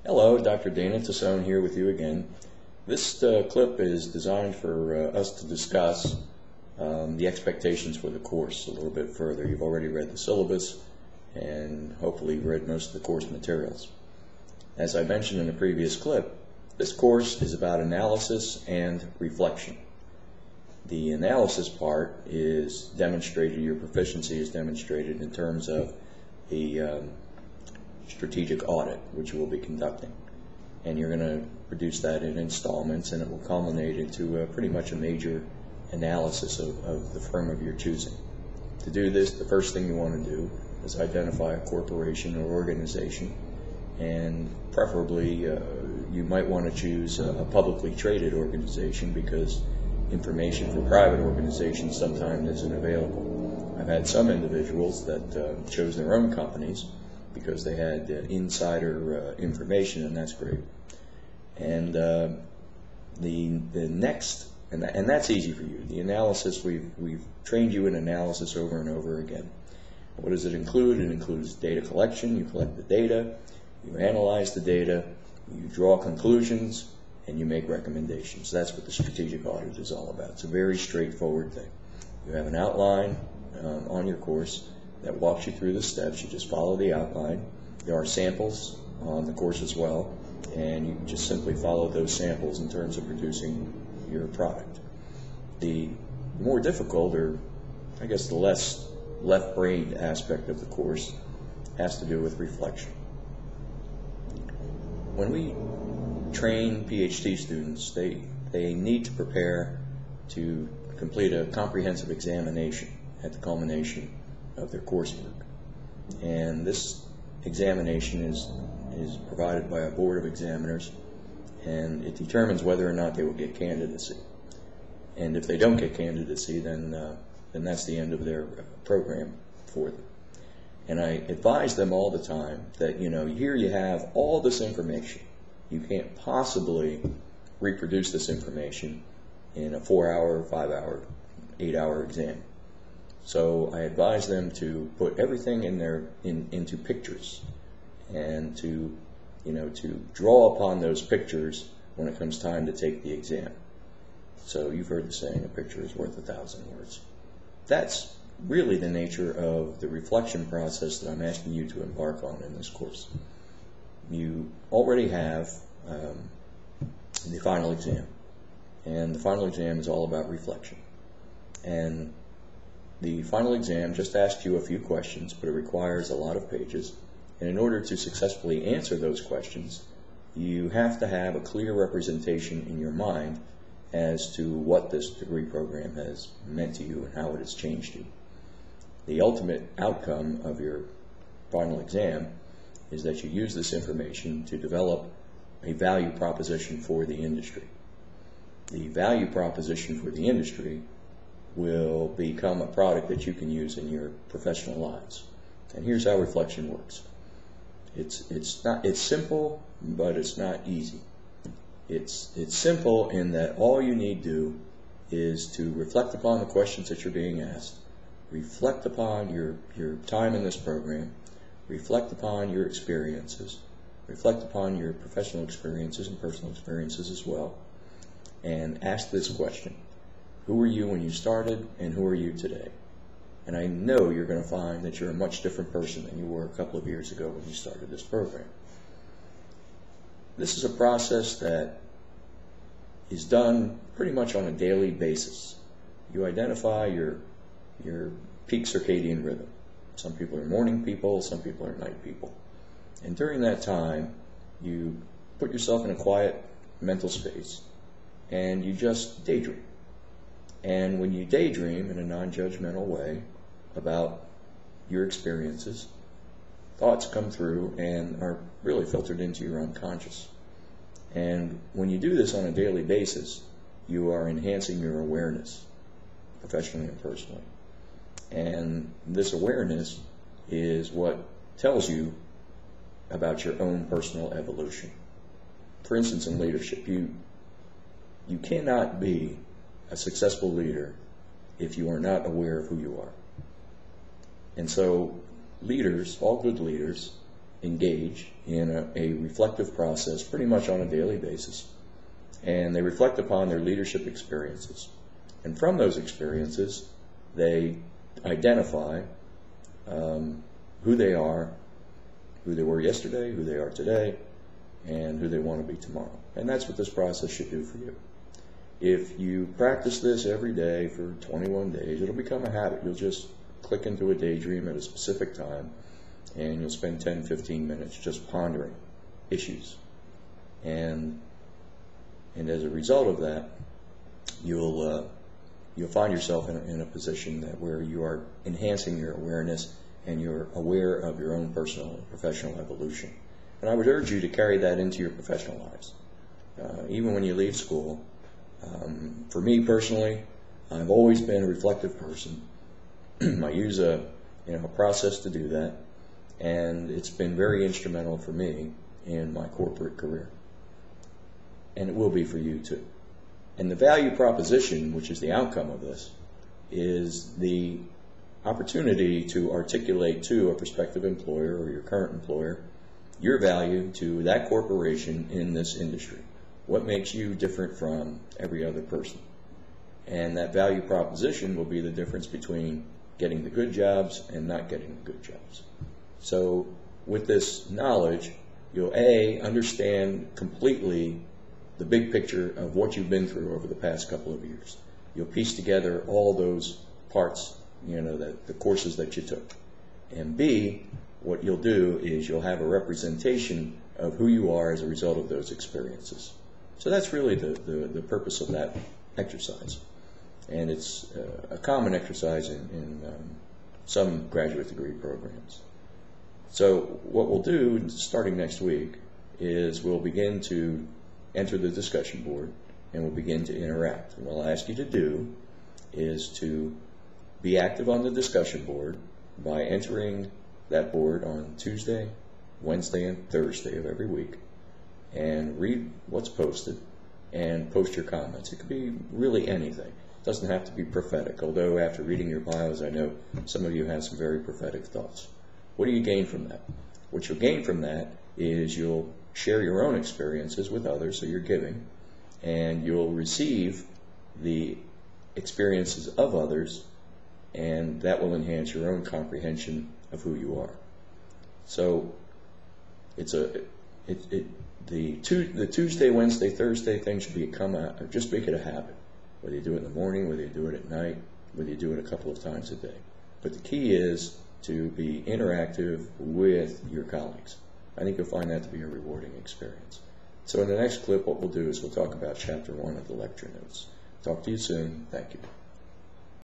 Hello, Dr. Dana Tassone here with you again. This clip is designed for us to discuss the expectations for the course a little bit further. You've already read the syllabus and hopefully read most of the course materials. As I mentioned in the previous clip, this course is about analysis and reflection. The analysis part is demonstrated, your proficiency is demonstrated in terms of the strategic audit, which we'll be conducting. And you're going to produce that in installments, and it will culminate into pretty much a major analysis of the firm of your choosing. To do this, the first thing you want to do is identify a corporation or organization, and preferably you might want to choose a publicly traded organization because information for private organizations sometimes isn't available. I've had some individuals that chose their own companies because they had insider information, and that's great. And the next, and that's easy for you. The analysis, we've trained you in analysis over and over again. What does it include? It includes data collection. You collect the data, you analyze the data, you draw conclusions, and you make recommendations. That's what the strategic audit is all about. It's a very straightforward thing. You have an outline on your course that walks you through the steps. You just follow the outline. There are samples on the course as well, and you just simply follow those samples in terms of producing your product. The more difficult, or I guess the less left-brained aspect of the course has to do with reflection. When we train PhD students, they need to prepare to complete a comprehensive examination at the culmination of their coursework. And this examination is provided by a board of examiners, and it determines whether or not they will get candidacy. And if they don't get candidacy, then that's the end of their program for them. And I advise them all the time that, here you have all this information. You can't possibly reproduce this information in a 4-hour, 5-hour, 8-hour exam. So I advise them to put everything into pictures, and to draw upon those pictures when it comes time to take the exam. So you've heard the saying, a picture is worth 1,000 words. That's really the nature of the reflection process that I'm asking you to embark on in this course. You already have the final exam, and the final exam is all about reflection. And the final exam just asks you a few questions, but it requires a lot of pages. And in order to successfully answer those questions, you have to have a clear representation in your mind as to what this degree program has meant to you and how it has changed you. The ultimate outcome of your final exam is that you use this information to develop a value proposition for the industry. The value proposition for the industry will become a product that you can use in your professional lives. And here's how reflection works. It's simple, but it's not easy. It's simple in that all you need to do is to reflect upon the questions that you're being asked, reflect upon your time in this program, reflect upon your experiences, reflect upon your professional experiences and personal experiences as well, and ask this question: who were you when you started, and who are you today? And I know you're going to find that you're a much different person than you were a couple of years ago when you started this program. This is a process that is done pretty much on a daily basis. You identify your peak circadian rhythm. Some people are morning people, some people are night people. And during that time, you put yourself in a quiet mental space and you just daydream. And when you daydream in a non-judgmental way about your experiences, thoughts come through and are really filtered into your unconscious. And when you do this on a daily basis, you are enhancing your awareness, professionally and personally. And this awareness is what tells you about your own personal evolution. For instance, in leadership, you cannot be a successful leader if you are not aware of who you are. And so leaders, all good leaders, engage in a reflective process pretty much on a daily basis. And they reflect upon their leadership experiences. And from those experiences, they identify who they are, who they were yesterday, who they are today, and who they want to be tomorrow. And that's what this process should do for you. If you practice this every day for 21 days, it'll become a habit. You'll just click into a daydream at a specific time, and you'll spend 10, 15 minutes just pondering issues. And as a result of that, you'll find yourself in a position where you are enhancing your awareness and you're aware of your own personal and professional evolution. And I would urge you to carry that into your professional lives. Even when you leave school, for me personally, I've always been a reflective person. I use a process to do that, and it's been very instrumental for me in my corporate career. And it will be for you too. And the value proposition, which is the outcome of this, is the opportunity to articulate to a prospective employer or your current employer your value to that corporation in this industry. What makes you different from every other person? And that value proposition will be the difference between getting the good jobs and not getting the good jobs. So with this knowledge, you'll understand completely the big picture of what you've been through over the past couple of years. You'll piece together all those parts, the courses that you took. And B, what you'll do is you'll have a representation of who you are as a result of those experiences. So that's really the purpose of that exercise. And it's a common exercise in some graduate degree programs. So what we'll do, starting next week, is we'll begin to enter the discussion board and we'll begin to interact. And what I'll ask you to do is to be active on the discussion board by entering that board on Tuesday, Wednesday, and Thursday of every week, and read what's posted and post your comments. It could be really anything. It doesn't have to be prophetic, although after reading your bios, I know some of you have some very prophetic thoughts. What do you gain from that? What you'll gain from that is you'll share your own experiences with others, so you're giving, and you'll receive the experiences of others, and that will enhance your own comprehension of who you are. So the Tuesday, Wednesday, Thursday thing should just make it a habit. Whether you do it in the morning, whether you do it at night, whether you do it a couple of times a day. But the key is to be interactive with your colleagues. I think you'll find that to be a rewarding experience. So in the next clip, what we'll do is we'll talk about Chapter 1 of the lecture notes. Talk to you soon. Thank you.